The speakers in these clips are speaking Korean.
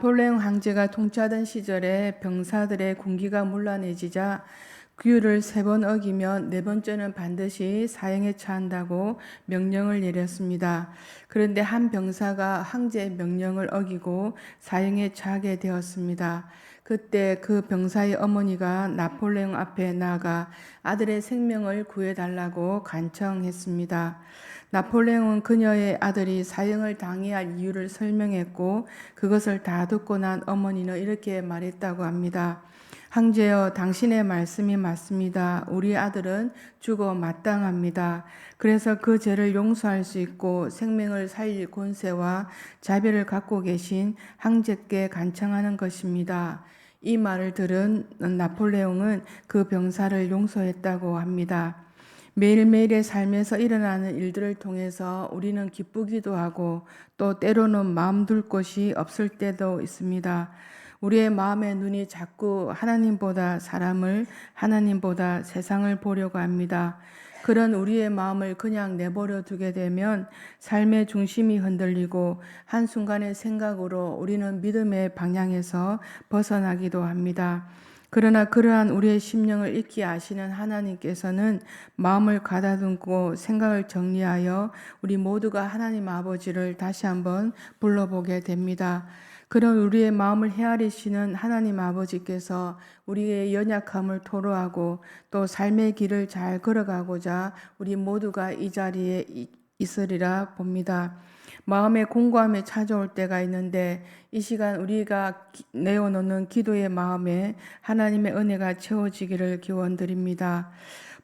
나폴레옹 황제가 통치하던 시절에 병사들의 군기가 문란해지자 규율을 3번 어기면 4번째는 반드시 사형에 처한다고 명령을 내렸습니다. 그런데 한 병사가 황제의 명령을 어기고 사형에 처하게 되었습니다. 그때 그 병사의 어머니가 나폴레옹 앞에 나아가 아들의 생명을 구해달라고 간청했습니다. 나폴레옹은 그녀의 아들이 사형을 당해야 할 이유를 설명했고 그것을 다 듣고 난 어머니는 이렇게 말했다고 합니다. 황제여, 당신의 말씀이 맞습니다. 우리 아들은 죽어 마땅합니다. 그래서 그 죄를 용서할 수 있고 생명을 살릴 권세와 자비를 갖고 계신 황제께 간청하는 것입니다. 이 말을 들은 나폴레옹은 그 병사를 용서했다고 합니다. 매일매일의 삶에서 일어나는 일들을 통해서 우리는 기쁘기도 하고 또 때로는 마음 둘 곳이 없을 때도 있습니다. 우리의 마음의 눈이 자꾸 하나님보다 사람을, 하나님보다 세상을 보려고 합니다. 그런 우리의 마음을 그냥 내버려 두게 되면 삶의 중심이 흔들리고 한순간의 생각으로 우리는 믿음의 방향에서 벗어나기도 합니다. 그러나 그러한 우리의 심령을 익히 아시는 하나님께서는 마음을 가다듬고 생각을 정리하여 우리 모두가 하나님 아버지를 다시 한번 불러보게 됩니다. 그런 우리의 마음을 헤아리시는 하나님 아버지께서 우리의 연약함을 토로하고 또 삶의 길을 잘 걸어가고자 우리 모두가 이 자리에 있으리라 봅니다. 마음의 공고함이 찾아올 때가 있는데 이 시간 우리가 내어놓는 기도의 마음에 하나님의 은혜가 채워지기를 기원드립니다.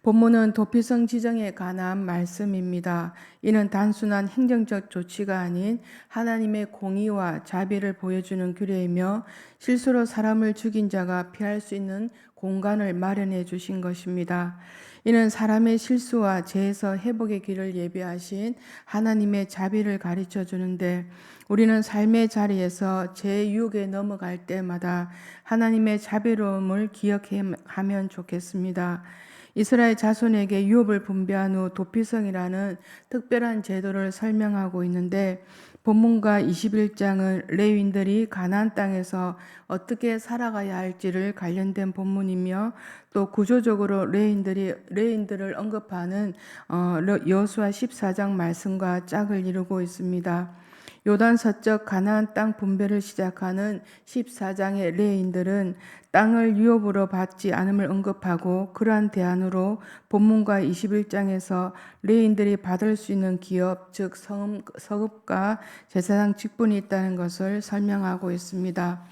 본문은 도피성 지정에 관한 말씀입니다. 이는 단순한 행정적 조치가 아닌 하나님의 공의와 자비를 보여주는 규례이며 실수로 사람을 죽인 자가 피할 수 있는 공간을 마련해 주신 것입니다. 이는 사람의 실수와 죄에서 회복의 길을 예비하신 하나님의 자비를 가르쳐 주는데 우리는 삶의 자리에서 죄의 유혹에 넘어갈 때마다 하나님의 자비로움을 기억하면 좋겠습니다. 이스라엘 자손에게 유업을 분배한 후 도피성이라는 특별한 제도를 설명하고 있는데 본문과 21장은 레위인들이 가나안 땅에서 어떻게 살아가야 할지를 관련된 본문이며 또 구조적으로 레위인들을 언급하는 여호수아 14장 말씀과 짝을 이루고 있습니다. 요단 서쪽 가나안 땅 분배를 시작하는 14장의 레위인들은 땅을 유업으로 받지 않음을 언급하고 그러한 대안으로 본문과 21장에서 레위인들이 받을 수 있는 기업, 즉 서급과 제사장 직분이 있다는 것을 설명하고 있습니다.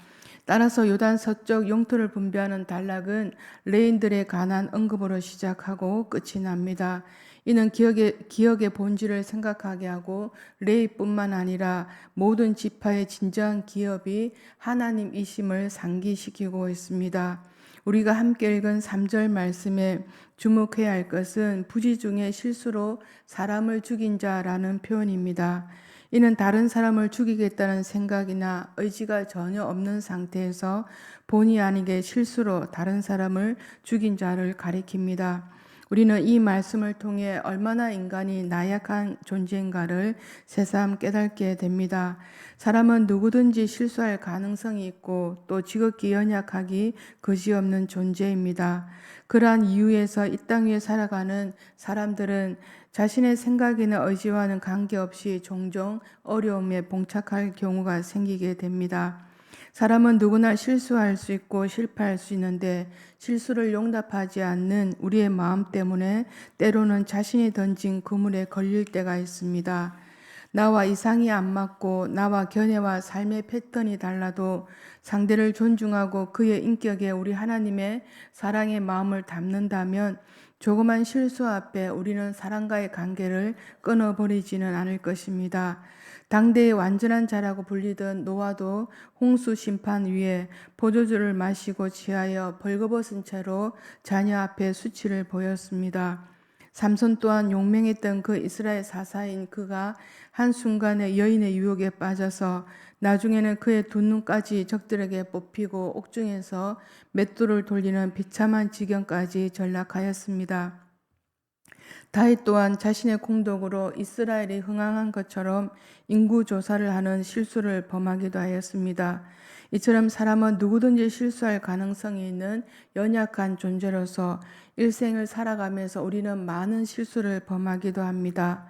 따라서 요단 서쪽 영토를 분배하는 단락은 레위인들에 관한 언급으로 시작하고 끝이 납니다. 이는 기억의 본질을 생각하게 하고 레위뿐만 아니라 모든 지파의 진정한 기업이 하나님이심을 상기시키고 있습니다. 우리가 함께 읽은 3절 말씀에 주목해야 할 것은 부지 중에 실수로 사람을 죽인 자라는 표현입니다. 이는 다른 사람을 죽이겠다는 생각이나 의지가 전혀 없는 상태에서 본의 아니게 실수로 다른 사람을 죽인 자를 가리킵니다. 우리는 이 말씀을 통해 얼마나 인간이 나약한 존재인가를 새삼 깨닫게 됩니다. 사람은 누구든지 실수할 가능성이 있고 또 지극히 연약하기 그지없는 존재입니다. 그러한 이유에서 이 땅 위에 살아가는 사람들은 자신의 생각이나 의지와는 관계없이 종종 어려움에 봉착할 경우가 생기게 됩니다. 사람은 누구나 실수할 수 있고 실패할 수 있는데 실수를 용납하지 않는 우리의 마음 때문에 때로는 자신이 던진 그물에 걸릴 때가 있습니다. 나와 이상이 안 맞고 나와 견해와 삶의 패턴이 달라도 상대를 존중하고 그의 인격에 우리 하나님의 사랑의 마음을 담는다면 조그만 실수 앞에 우리는 사랑과의 관계를 끊어버리지는 않을 것입니다. 당대의 완전한 자라고 불리던 노아도 홍수 심판 위에 포도주를 마시고 취하여 벌거벗은 채로 자녀 앞에 수치를 보였습니다. 삼손 또한 용맹했던 그 이스라엘 사사인 그가 한순간에 여인의 유혹에 빠져서 나중에는 그의 두 눈까지 적들에게 뽑히고 옥중에서 맷돌을 돌리는 비참한 지경까지 전락하였습니다. 다윗 또한 자신의 공덕으로 이스라엘이 흥황한 것처럼 인구 조사를 하는 실수를 범하기도 하였습니다. 이처럼 사람은 누구든지 실수할 가능성이 있는 연약한 존재로서 일생을 살아가면서 우리는 많은 실수를 범하기도 합니다.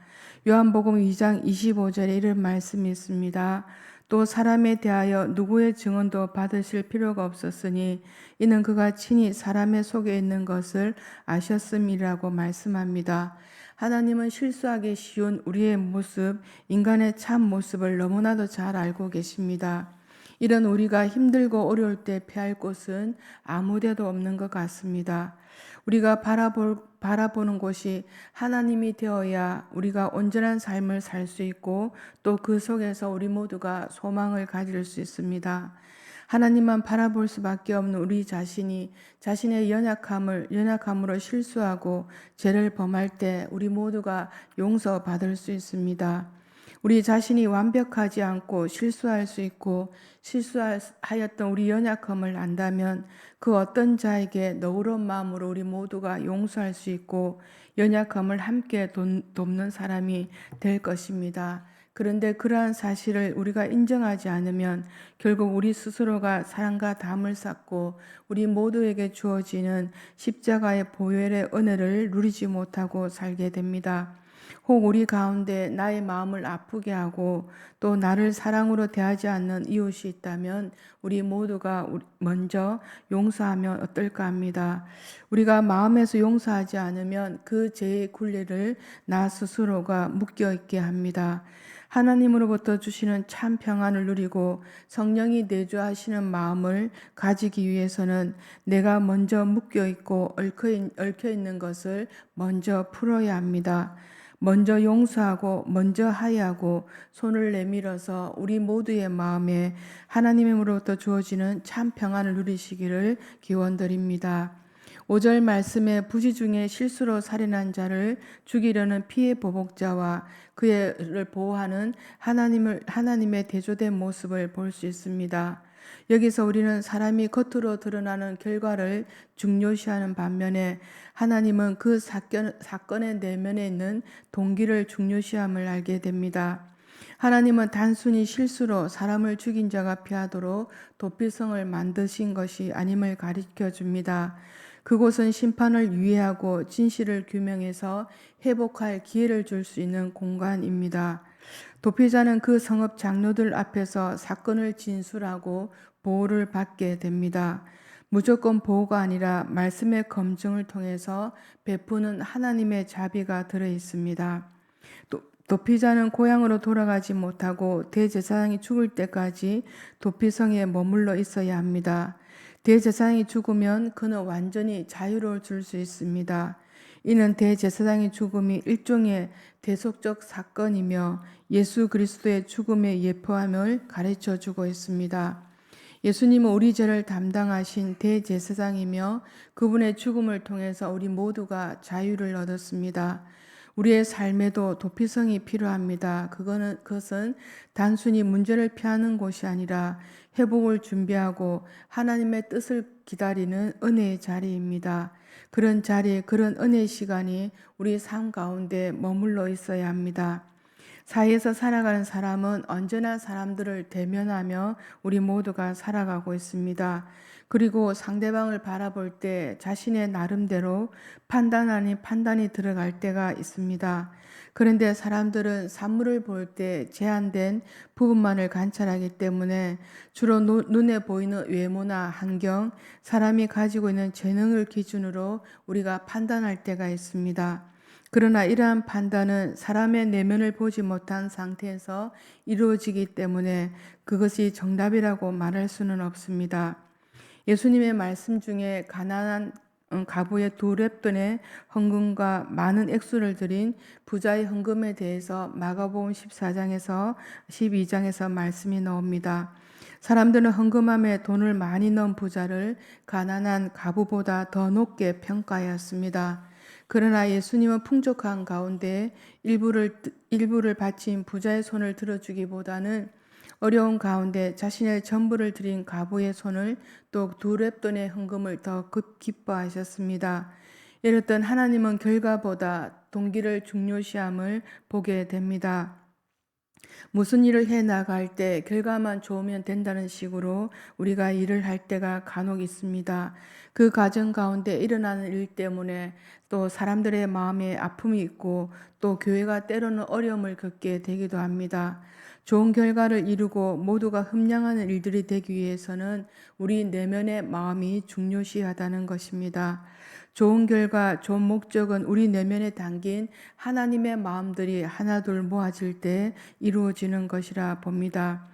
요한복음 2장 25절에 이런 말씀이 있습니다. 또 사람에 대하여 누구의 증언도 받으실 필요가 없었으니 이는 그가 친히 사람의 속에 있는 것을 아셨음이라고 말씀합니다. 하나님은 실수하기 쉬운 우리의 모습, 인간의 참 모습을 너무나도 잘 알고 계십니다. 이런 우리가 힘들고 어려울 때 피할 곳은 아무 데도 없는 것 같습니다. 우리가 바라보는 곳이 하나님이 되어야 우리가 온전한 삶을 살 수 있고 또 그 속에서 우리 모두가 소망을 가질 수 있습니다. 하나님만 바라볼 수밖에 없는 우리 자신이 자신의 연약함으로 실수하고 죄를 범할 때 우리 모두가 용서받을 수 있습니다. 우리 자신이 완벽하지 않고 실수할 수 있고 실수하였던 우리 연약함을 안다면 그 어떤 자에게 너그러운 마음으로 우리 모두가 용서할 수 있고 연약함을 함께 돕는 사람이 될 것입니다. 그런데 그러한 사실을 우리가 인정하지 않으면 결국 우리 스스로가 사랑과 담을 쌓고 우리 모두에게 주어지는 십자가의 보혈의 은혜를 누리지 못하고 살게 됩니다. 혹 우리 가운데 나의 마음을 아프게 하고 또 나를 사랑으로 대하지 않는 이웃이 있다면 우리 모두가 먼저 용서하면 어떨까 합니다. 우리가 마음에서 용서하지 않으면 그 죄의 굴레를 나 스스로가 묶여 있게 합니다. 하나님으로부터 주시는 참 평안을 누리고 성령이 내주하시는 마음을 가지기 위해서는 내가 먼저 묶여 있고 얽혀 있는 것을 먼저 풀어야 합니다. 먼저 용서하고 먼저 하야하고 손을 내밀어서 우리 모두의 마음에 하나님으로부터 주어지는 참 평안을 누리시기를 기원드립니다. 5절 말씀에 부지 중에 실수로 살인한 자를 죽이려는 피해 보복자와 그를 보호하는 하나님의 대조된 모습을 볼 수 있습니다. 여기서 우리는 사람이 겉으로 드러나는 결과를 중요시하는 반면에 하나님은 그 사건의 내면에 있는 동기를 중요시함을 알게 됩니다. 하나님은 단순히 실수로 사람을 죽인 자가 피하도록 도피성을 만드신 것이 아님을 가르쳐 줍니다. 그곳은 심판을 유예하고 진실을 규명해서 회복할 기회를 줄 수 있는 공간입니다. 도피자는 그 성읍 장로들 앞에서 사건을 진술하고 보호를 받게 됩니다. 무조건 보호가 아니라 말씀의 검증을 통해서 베푸는 하나님의 자비가 들어 있습니다. 도피자는 고향으로 돌아가지 못하고 대제사장이 죽을 때까지 도피성에 머물러 있어야 합니다. 대제사장이 죽으면 그는 완전히 자유로워질 수 있습니다. 이는 대제사장의 죽음이 일종의 대속적 사건이며 예수 그리스도의 죽음의 예표함을 가르쳐 주고 있습니다. 예수님은 우리 죄를 담당하신 대제사장이며 그분의 죽음을 통해서 우리 모두가 자유를 얻었습니다. 우리의 삶에도 도피성이 필요합니다. 그것은 단순히 문제를 피하는 곳이 아니라 회복을 준비하고 하나님의 뜻을 기다리는 은혜의 자리입니다. 그런 자리, 그런 은혜의 시간이 우리 삶 가운데 머물러 있어야 합니다. 사회에서 살아가는 사람은 언제나 사람들을 대면하며 우리 모두가 살아가고 있습니다. 그리고 상대방을 바라볼 때 자신의 나름대로 판단 아닌 판단이 들어갈 때가 있습니다. 그런데 사람들은 산물을 볼 때 제한된 부분만을 관찰하기 때문에 주로 눈에 보이는 외모나 환경, 사람이 가지고 있는 재능을 기준으로 우리가 판단할 때가 있습니다. 그러나 이러한 판단은 사람의 내면을 보지 못한 상태에서 이루어지기 때문에 그것이 정답이라고 말할 수는 없습니다. 예수님의 말씀 중에 가난한 가부의 두 렙돈의 헌금과 많은 액수를 드린 부자의 헌금에 대해서 마가복음 14장에서 12장에서 말씀이 나옵니다. 사람들은 헌금함에 돈을 많이 넣은 부자를 가난한 가부보다 더 높게 평가하였습니다. 그러나 예수님은 풍족한 가운데 일부를 바친 부자의 손을 들어주기보다는 어려운 가운데 자신의 전부를 드린 가부의 손을 또 두 렙돈의 헌금을 더 기뻐하셨습니다. 이랬던 하나님은 결과보다 동기를 중요시함을 보게 됩니다. 무슨 일을 해 나갈 때 결과만 좋으면 된다는 식으로 우리가 일을 할 때가 간혹 있습니다. 그 과정 가운데 일어나는 일 때문에 또 사람들의 마음에 아픔이 있고 또 교회가 때로는 어려움을 겪게 되기도 합니다. 좋은 결과를 이루고 모두가 흠양하는 일들이 되기 위해서는 우리 내면의 마음이 중요시하다는 것입니다. 좋은 결과, 좋은 목적은 우리 내면에 담긴 하나님의 마음들이 하나둘 모아질 때 이루어지는 것이라 봅니다.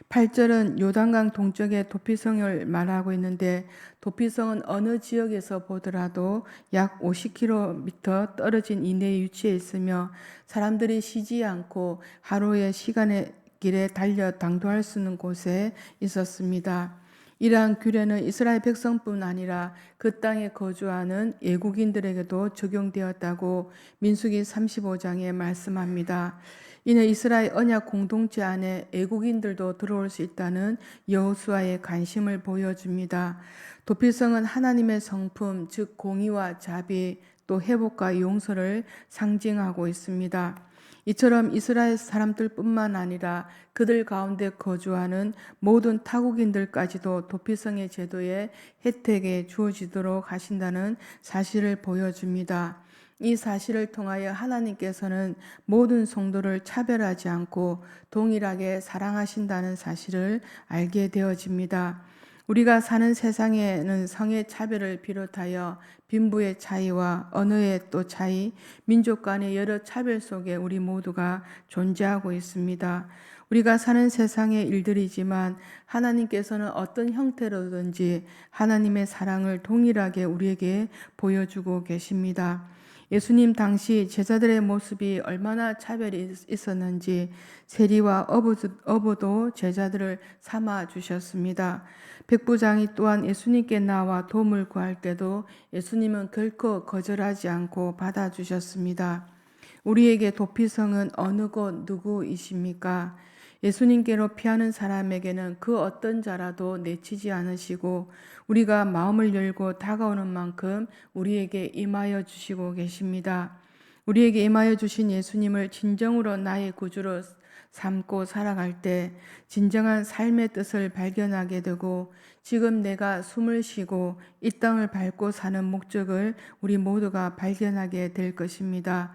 8절은 요단강 동쪽의 도피성을 말하고 있는데 도피성은 어느 지역에서 보더라도 약 50km 떨어진 이내에 위치해 있으며 사람들이 쉬지 않고 하루의 시간의 길에 달려 당도할 수 있는 곳에 있었습니다. 이러한 규례는 이스라엘 백성뿐 아니라 그 땅에 거주하는 외국인들에게도 적용되었다고 민수기 35장에 말씀합니다. 이는 이스라엘 언약 공동체 안에 외국인들도 들어올 수 있다는 여호수아의 관심을 보여줍니다. 도피성은 하나님의 성품, 즉 공의와 자비, 또 회복과 용서를 상징하고 있습니다. 이처럼 이스라엘 사람들뿐만 아니라 그들 가운데 거주하는 모든 타국인들까지도 도피성의 제도의 혜택에 주어지도록 하신다는 사실을 보여줍니다. 이 사실을 통하여 하나님께서는 모든 성도를 차별하지 않고 동일하게 사랑하신다는 사실을 알게 되어집니다. 우리가 사는 세상에는 성의 차별을 비롯하여 빈부의 차이와 언어의 또 차이, 민족 간의 여러 차별 속에 우리 모두가 존재하고 있습니다. 우리가 사는 세상의 일들이지만 하나님께서는 어떤 형태로든지 하나님의 사랑을 동일하게 우리에게 보여주고 계십니다. 예수님 당시 제자들의 모습이 얼마나 차별이 있었는지 세리와 어부도 제자들을 삼아 주셨습니다. 백부장이 또한 예수님께 나와 도움을 구할 때도 예수님은 결코 거절하지 않고 받아주셨습니다. 우리에게 도피성은 어느 곳 누구이십니까? 예수님께로 피하는 사람에게는 그 어떤 자라도 내치지 않으시고 우리가 마음을 열고 다가오는 만큼 우리에게 임하여 주시고 계십니다. 우리에게 임하여 주신 예수님을 진정으로 나의 구주로 삼고 살아갈 때 진정한 삶의 뜻을 발견하게 되고 지금 내가 숨을 쉬고 이 땅을 밟고 사는 목적을 우리 모두가 발견하게 될 것입니다.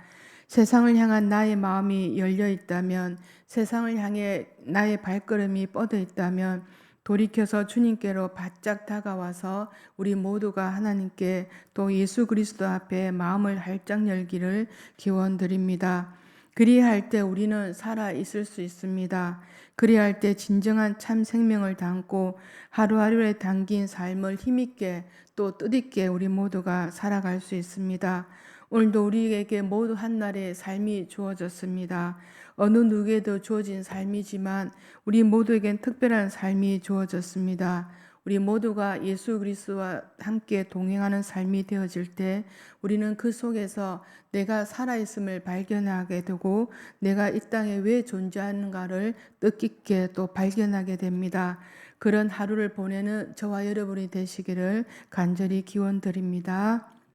세상을 향한 나의 마음이 열려 있다면, 세상을 향해 나의 발걸음이 뻗어 있다면 돌이켜서 주님께로 바짝 다가와서 우리 모두가 하나님께 또 예수 그리스도 앞에 마음을 활짝 열기를 기원드립니다. 그리할 때 우리는 살아 있을 수 있습니다. 그리할 때 진정한 참 생명을 담고 하루하루에 담긴 삶을 힘있게 또 뜻있게 우리 모두가 살아갈 수 있습니다. 오늘도 우리에게 모두 한날의 삶이 주어졌습니다. 어느 누구에도 주어진 삶이지만 우리 모두에겐 특별한 삶이 주어졌습니다. 우리 모두가 예수 그리스도와 함께 동행하는 삶이 되어질 때 우리는 그 속에서 내가 살아있음을 발견하게 되고 내가 이 땅에 왜 존재하는가를 뜻깊게 또 발견하게 됩니다. 그런 하루를 보내는 저와 여러분이 되시기를 간절히 기원드립니다.